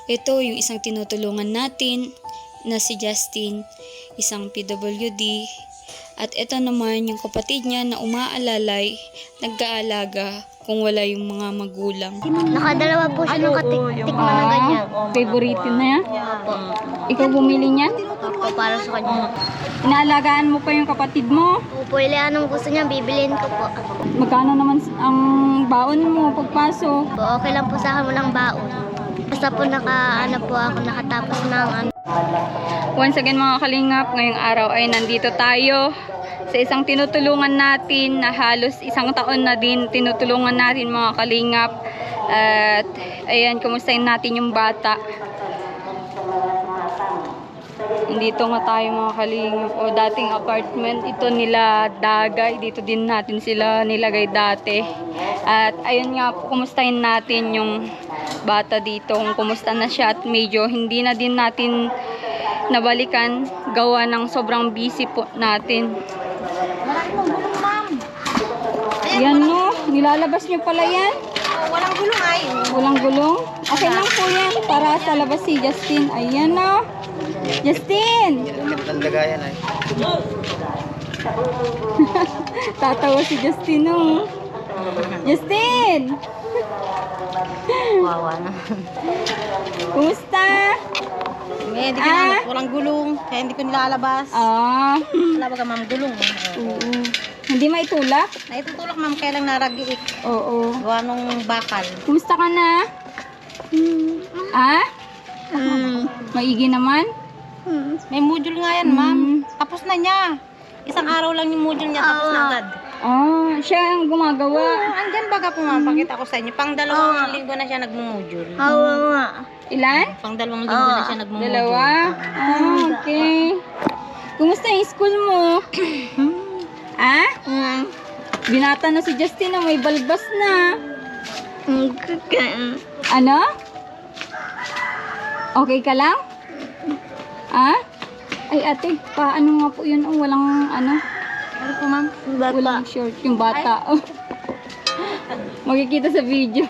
Ito yung isang tinutulungan natin na si Justin, isang PWD. At ito naman yung kapatid niya na umaalalay, nag-aalaga kung wala yung mga magulang. Nakadalawa po siya nakatikman na ganyan. Favorite na yan? Opo. Ikaw bumili niyan? Opo, para sa kanya. Inaalagaan mo pa yung kapatid mo? Opo, ilan anong gusto niya, bibiliin ko po. Magkano naman ang baon mo pagpasok? Po, okay lang po sa akin, walang baon. Basta po nakatapos ng Once again mga kalingap, ngayong araw ay nandito tayo sa isang tinutulungan natin na halos isang taon na din tinutulungan natin mga kalingap. At ayan, kumustahin natin yung bata. Dito nga tayo mga kalingap. O dating apartment ito nila Dagay. Dito din natin sila nilagay dati. At ayun nga po, kumustahin natin yung bata dito. Kung kumusta na siya at medyo hindi na din natin nabalikan gawa ng sobrang busy po natin. Yan no, nilalabas niyo pala yan. Walang gulong ay. Walang gulong? Okay lang po yan para sa labas si Justin. Ayan no. Justin! Tandagayan ay. Tatawa si Justin no. Justin! wawa na. Kumusta? Hindi ko na, walang gulong. Kaya hindi ko nilalabas. Wala ba ka ma'am gulong? Oo. Hindi maitulak? Naitutulak ma'am kaya lang naragiik. Oo. Gawa nung bakal. Kumusta ka na? Maigi naman? May module nga yan ma'am. Tapos na niya. Isang araw lang yung module niya tapos na agad. Siya ang gumagawa. Andyan baga po ma'am. Pakita ko sa inyo. Pang dalawang linggo na siya nagmumodule. Ilan? Pang dalawang linggo na siya nagmumodule. Dalawa? Okay. Kumusta yung school mo? Binata na si Justin na may balbas na. Ano? Okay ka lang? Ay ate, paano nga po yun? Walang ano? Ano po ma'am? Walang short yung bata. Makikita sa video.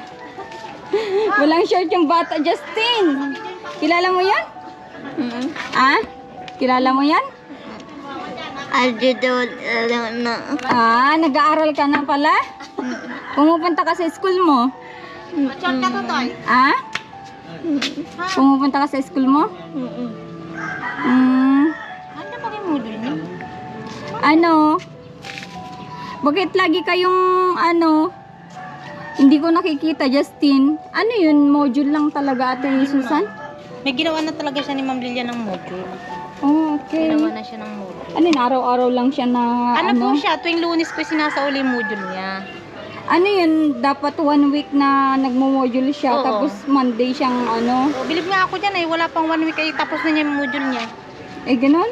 Walang short yung bata, Justin. Kilala mo yan? Kilala mo yan? Nag-aaral ka na pala? Pumupunta ka sa school mo? Short ka to toy. Pumupunta ka sa school mo? Andyan pa yung module niya? Ano? Bakit lagi kayong hindi ko nakikita, Justin? Ano yun? Module lang talaga, Ate Susan? May ginawa na talaga siya ni Ma'am Lilian ng module. Okay. Ginawa na siya ng module. Ano yun? Araw-araw lang siya na Po siya? Tuwing Lunes ko sinasauli yung module niya. Ano yun? Dapat 1 week na nagmo-module siya, Oo. tapos Monday siyang Bilib nga ako dyan wala pang 1 week ay tapos na niya yung module niya. ganun?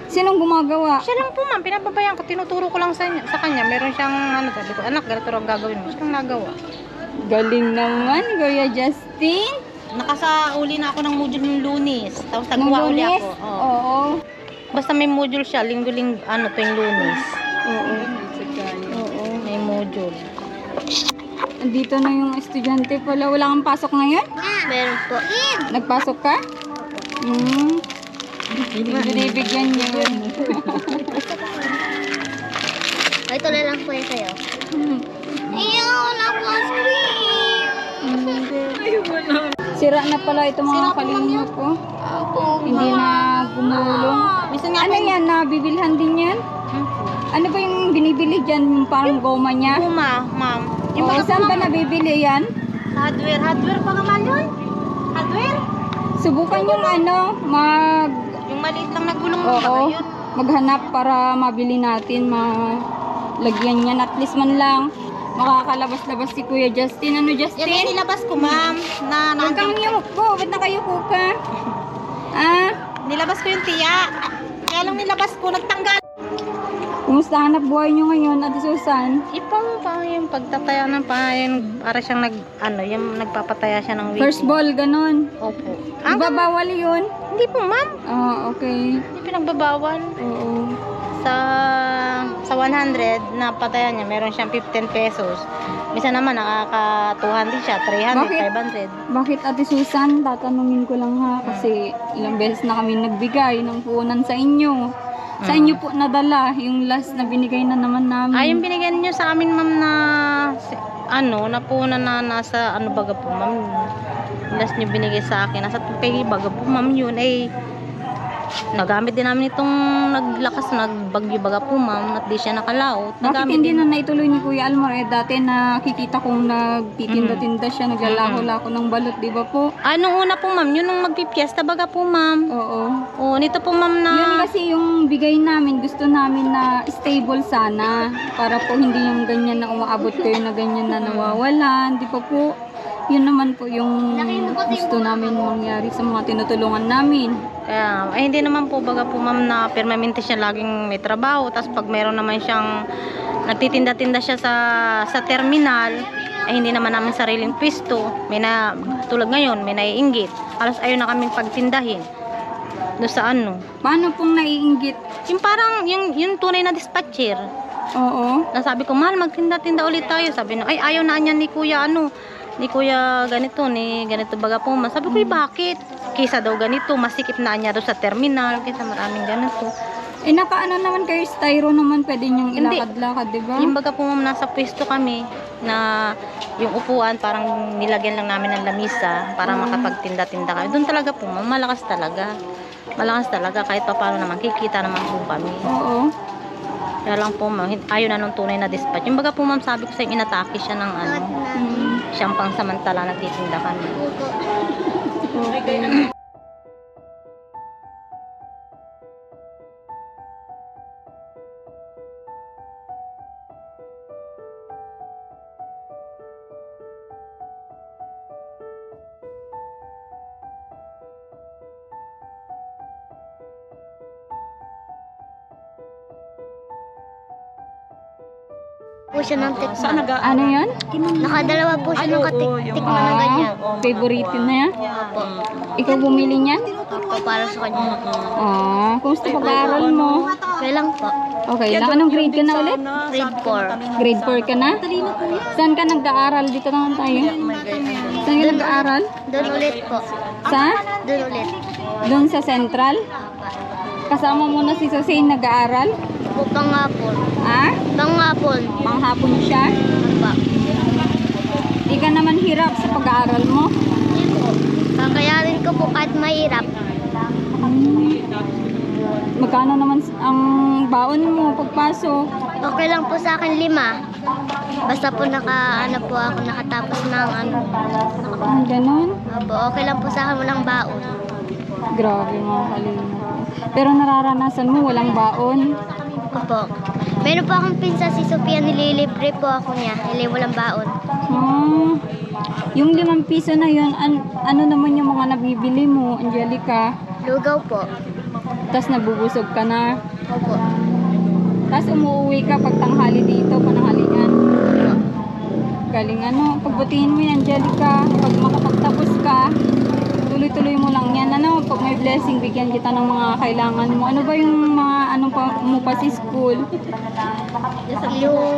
Sinong gumagawa? Siya lang po ma'am, pinababayan ko, tinuturo ko lang sa kanya. Meron siyang sabi ko, anak, ganito ang gagawin mo. Siya lang nagawa. Galing naman, Kuya Justin. Nakasauli na ako ng module ng Lunes. Tapos Nung nagwa uli Lunes? ako. Oo. Basta may module siya, linggo-ling, tuwing Lunes. Oo. May module. Andito na yung estudyante pala. Wala kang pasok ngayon? Meron po. Nagpasok ka? Binibigyan niya. Ito na lang po yun sa'yo. Wala po Sira na pala ito mga kalingap ko. Hindi na gumulong. Ano yan? Nabibilhan din yan? Ano ba yung binibili dyan? Yung parang goma niya? Puma, ma'am. Yung Oo, saan ba nabibili yan? hardware pa naman yun. Hardware? Subukan yung Yung maliit lang na gulong mo Oo, yun. maghanap para mabili natin, malagyan yan. At least man lang makakalabas-labas si Kuya Justin. Ano, Justin? Yan nilabas ko ma'am. Huwag kang yumuko. Ba't nakayuko ka? Nilabas ko yung tiya. Kaya lang nilabas ko, nagtanggal. Kumusta hanap buhay nyo ngayon, Ate Susan? Ipang pa yung pagtataya ng pahayan, para siyang yung nagpapataya siya ng First ball, ganun. Opo. Di ba bawal yun? Hindi po ma'am. Okay. Hindi pinagbabawal. Oo. sa 100 na patayan niya, meron siyang 15 pesos. Minsan naman nakaka 200 siya, 300, Bakit? 500. Bakit Ate Susan? Tatanungin ko lang ha kasi ilang beses na kami nagbigay ng puhunan sa inyo. Sa inyo po nadala yung last na binigay na naman namin. Yung binigyan niyo sa amin, ma'am, na na puhunan na nasa ano baga po, ma'am. Last niyo binigay sa akin, nasa tupay baga po, ma'am, yun ay nagamit din namin itong nagbagyo baga po, ma'am, at di siya nakalaot. Bakit hindi na naituloy ni Kuya Almar? Dati nakikita kong nagtitinda-tinda siya, naglalako-lako ng balot, di ba po? Nung una po, ma'am, yun nung magpipiesta baga po, ma'am. Oo. Nito po, ma'am, na Yun kasi yung bigay namin, gusto namin na stable sana. Para po hindi yung ganyan na umaabot kayo na ganyan na nawawalan, di ba po? Yun naman po yung gusto namin mangyari sa mga tinutulungan namin. kaya, hindi naman po baga po, ma'am, na permanente siya laging may trabaho. Tapos pag meron naman siyang nagtitinda-tinda siya sa terminal, hindi naman namin sariling pwesto. Tulad ngayon, may naiinggit. Alas ayaw na kaming pagtindahin. Doon sa ano. Paano pong naiinggit? Yung parang, yung tunay na dispatcher. Oo. Nasabi ko, mahal, magtinda-tinda ulit tayo. Sabi na, ay, ayaw na niyan ni kuya, ni kuya ganito, ni ganito baga po. Sabi ko, bakit? Kisa daw ganito, masikip na niya doon sa terminal, kaysa maraming ganito. Nakaano naman kayo, styro naman, pwede niyong Hindi. ilakad-lakad, di ba? Yung baga po, ma'am, nasa pwesto kami, na yung upuan, parang nilagyan lang namin ng lamisa para makapagtinda-tinda kami. Doon talaga po, ma'am, malakas talaga. Malakas talaga, kahit pa paano naman, kikita naman po kami. Oo. Kaya lang po, ma'am, ayaw na nung tunay na dispatch. Yung baga po, ma'am, sabi ko sa inatake siya ng siyang pangsamantala nagtitinda kami. Okay. Po siya ng tikman. Ano yan? Nakadalawa po siya ng tikman na ganyan. Favorite na yan? Opo. Ikaw bumili niyan? Opo, para sa kanya. Kumusta pag-aaral mo? Okay lang po. Okay lang. Anong grade ka na ulit? Grade 4. Grade 4 ka na? Saan ka nag-aaral? Dito naman tayo. Saan ka nag-aaral? Doon ulit po. Sa? Doon ulit. Doon sa Central? Kasama mo na si Susain nag-aaral? Po, panghapon. Panghapon. Panghapon siya? Opo. Di ka naman hirap sa pag-aaral mo? Hindi po. Kakayarin ko po kahit mahirap. Magkano naman ang baon mo pagpasok? Okay lang po sa akin 5. Basta po po ako nakatapos ng Ganon? Opo, okay lang po sa akin walang baon. Grabe mga kalina. Pero nararanasan mo walang baon? Opo. Meron po akong pinsa si Sophia, nililibre po ako niya. Walang baon. Yung 5 piso na yun, ano naman yung mga nabibili mo, Angelica? Lugaw po. Tapos nabubusog ka na. Opo. Tapos umuwi ka pag tanghali dito, pananghalian. Opo. Galing pagbutihin mo yan, Angelica. Pag makapagtapos ka, tuloy-tuloy mo lang yan. Pag may blessing, bigyan kita ng mga kailangan mo. Ano ba yung mga mo pa si school? Yung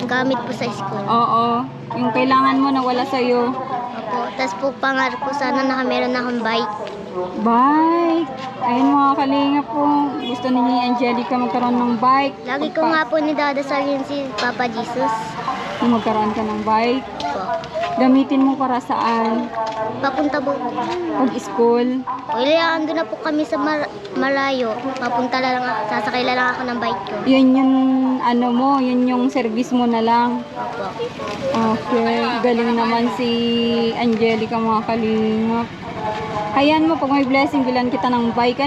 gamit po sa school. Oo. Yung kailangan mo na wala sa'yo. Opo. Tapos po pangarap ko sana meron akong bike. Bike! Ayun mga kalinga po. Gusto ni Angelica magkaroon ng bike. Lagi ko nga po nidadasalin si Papa Jesus. Kung magkaroon ka ng bike. Po. Gamitin mo para saan? Papunta po. Pag-school. Ando na po kami sa malayo. Papunta lang ako. Sasakay lang ako ng bike ko. Yun yung yun yung service mo na lang. Opo. Okay. Galing naman si Angelica mga kalinga. Hayaan mo, pag may blessing, bilan kita ng bike,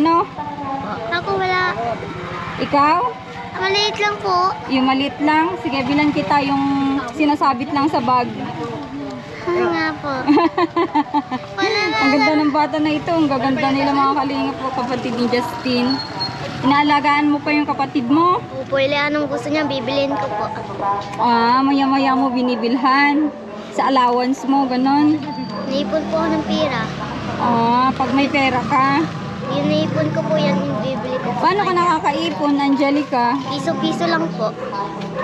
Ako wala. Ikaw? Maliit lang po. Yung maliit lang? Sige, bilan kita yung sinasabit lang sa bag. Nga po. Wala na. Ang ganda ng bata na ito. Ang gaganda nila mga kalinga po, kapatid ni Justin. Inaalagaan mo pa yung kapatid mo? Opo, anong gusto niya, bibilin ko po. Maya-maya mo binibilhan. Sa allowance mo, ganon. Naipon po ako ng pera. Pag may pera ka. Iniipon ko po yan, yung bibili ko. Paano ka nakakaipon, Angelica? Piso-piso lang po.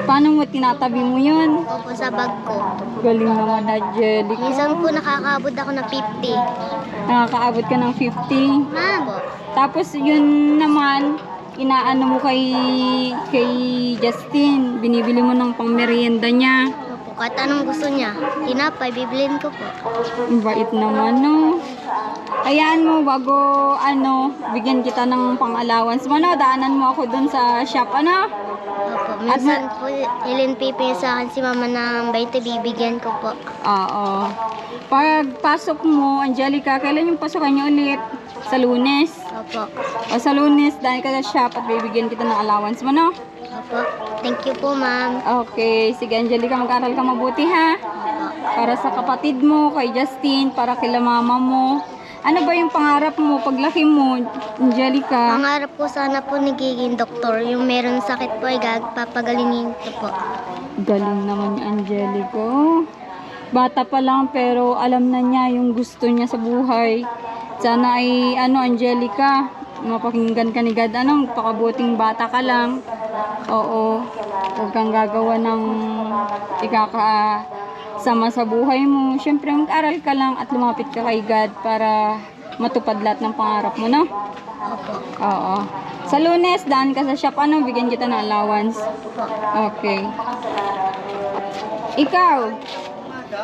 Paano mo tinatabi mo yun? Opo, sa bag ko. Galing naman, Angelica. Minsan po nakakaabot ako ng 50. Nakakaabot ka ng 50. Ma'am. Tapos yun naman, inaano mo kay Justin. Binibili mo ng pangmerienda niya. Opo, kahit anong gusto niya. Tinapay, bibilin ko po. Ang bait naman, no? Hayaan mo, bago, bigyan kita ng pang-allowance mo, no? Daanan mo ako dun sa shop, ano? Opo, minsan po, ilinpipi sa akin si mama ng 20, bibigyan ko po. Oo. Pagpasok mo, Angelica, kailan yung pasukan niyo ulit? Sa Lunes. Opo. O sa Lunes, dahil ka sa shop at bibigyan kita ng allowance mo, no? Opo. Thank you po, ma'am. Okay. Sige, Angelica, mag-aral ka mabuti, ha? Para sa kapatid mo, kay Justin, para kila mama mo. Ano ba yung pangarap mo paglaki mo, Angelica? Pangarap ko sana po nagiging doktor. Yung meron sakit po ay papagalingin ko po. Galing naman ni Angelica. Bata pa lang pero alam na niya yung gusto niya sa buhay. Sana ay Angelica, mapakinggan ka ni God. Pakabuting bata ka lang. Oo. Huwag kang gagawa ng ikakasama sa buhay mo. Siyempre mag-aral ka lang at lumapit ka kay God para matupad lahat ng pangarap mo, no? Opo. Oo. Sa Lunes, daan ka sa shop, bigyan kita ng allowance. Opo. Okay. Ikaw,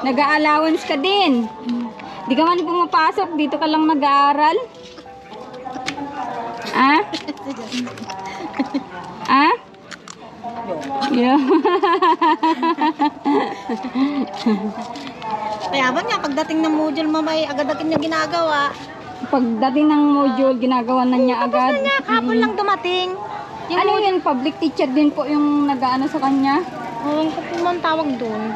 nag-allowance ka din. Di ka man pumapasok, dito ka lang nag-aaral. Ah? Ah? Yeah. Kaya ba nga, pagdating ng module, mamay, agad-agad niya ginagawa. Pagdating ng module, ginagawa na niya agad. Kapon lang dumating. Ano yun? Public teacher din po yung nag-ano sa kanya? Ewan ko po man tawag doon.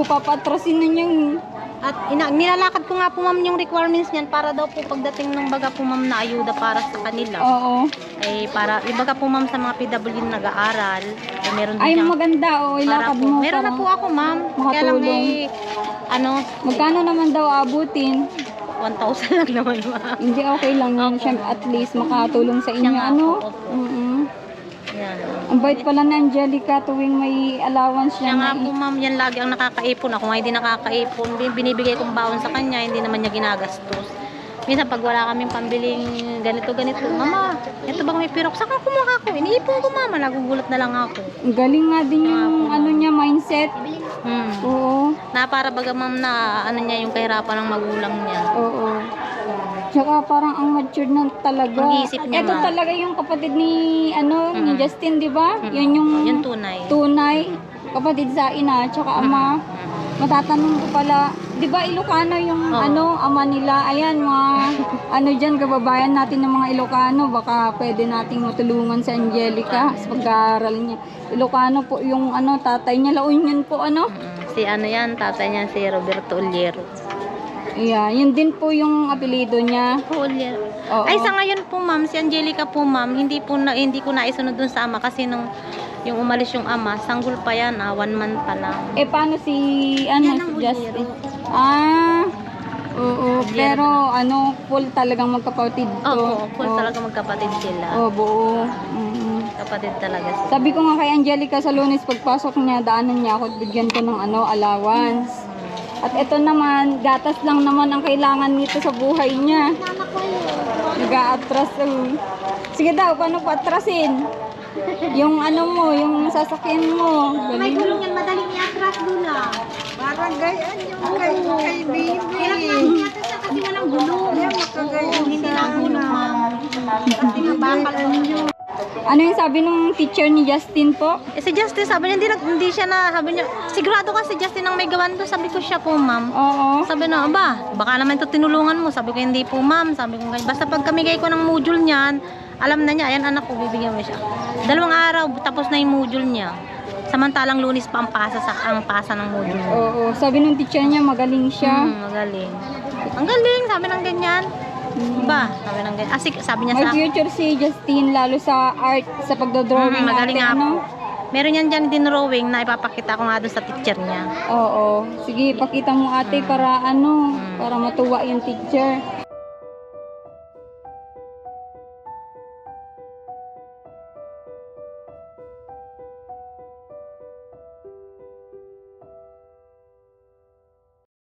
Papatrasin na niyang. At nilalakad ko nga po ma'am yung requirements niyan para daw po pagdating ng baga po ma'am na ayuda para sa kanila. Oo. Para ibaga po ma'am sa mga PW na nag-aaral. Meron din Ay, siyang- maganda. Ilakad po. mo. Meron na po ako ma'am. Kaya lang Magkano naman daw abutin? 1,000 lang naman ma'am. Hindi, okay lang yun. Siyempre, at least makatulong sa inyo. Siya nga po, opo. Yan. Ang bait pala na Angelica tuwing may allowance Kaya nga niya. po ma'am, yan lagi ang nakakaipon. Ako nga hindi nakakaipon. Binibigay kong baon sa kanya, hindi naman niya ginagastos. Minsan pag wala kaming pambiling ganito, mama, ito bang may pirok? Saka kumuha ko. Iniipon ko mama, nagugulat na lang ako. Ang galing nga din yung niya, mindset. Oo. Na para baga ma'am na niya yung kahirapan ng magulang niya. Oo. Tsaka parang ang mature na talaga. Ang isip niya, Ito ma'am. talaga yung kapatid ni ni Justin, di ba? Yun yung Yung tunay. tunay kapatid sa ina tsaka ama. Matatanong ko pala, di ba Ilocano yung ama nila? Ayan, mga dyan, kababayan natin ng mga Ilocano, baka pwede nating matulungan sa Angelica sa pag-aaral niya. Ilocano po yung tatay niya, La Union po Si yan, tatay niya si Roberto Uliero. Yeah, yun din po yung apelido niya. Uliero. Oo. Ay sa ngayon po ma'am, si Angelica po ma'am, hindi ko naisunod dun sa ama kasi nung yung umalis yung ama, sanggol pa yan, 1 month pa lang. Paano si Yan si ang Justin? Uliero. Oo, pero full talagang magkapatid to. Opo, full talaga magkapatid sila. Buo. Kapatid talaga sila. Sabi ko nga kay Angelica sa Lunes, pagpasok niya, daanan niya ako, bigyan ko ng allowance. At ito naman, gatas lang naman ang kailangan nito sa buhay niya. Nag-a-atras. Sige daw, paano patrasin? Yung yung sasakyan mo. May gulong yan, madaling i-atras doon lang. Parang gayaan yung kay baby. Hirap nga i-atras siya kasi walang gulong. Oo, hindi na ang gulong ma'am. Kasi nga bakal po. Ano yung sabi ng teacher ni Justin po? Si Justin, sabi niya, hindi siya na, sabi niya, sigurado ka si Justin ang may gawan doon. Sabi ko siya po, ma'am. Oo. Sabi na, baka naman ito tinulungan mo. Sabi ko, hindi po, ma'am. Sabi ko, basta pag kamigay ko ng module niyan, alam na niya, ayan anak ko, bibigyan mo siya. 2 araw, tapos na yung module niya. Samantalang Lunes pa ang pasa ng module. Oo. Sabi ng teacher niya, magaling siya. Magaling. Ang galing, sabi ng ganyan. Sabi ng ganyan. Sabi niya May sa... future si Justin, lalo sa art, sa pagdodrawing. magaling arte, nga po. Meron yan dyan din drawing na ipapakita ko nga doon sa teacher niya. Oo. Sige, pakita mo ate para para matuwa yung teacher.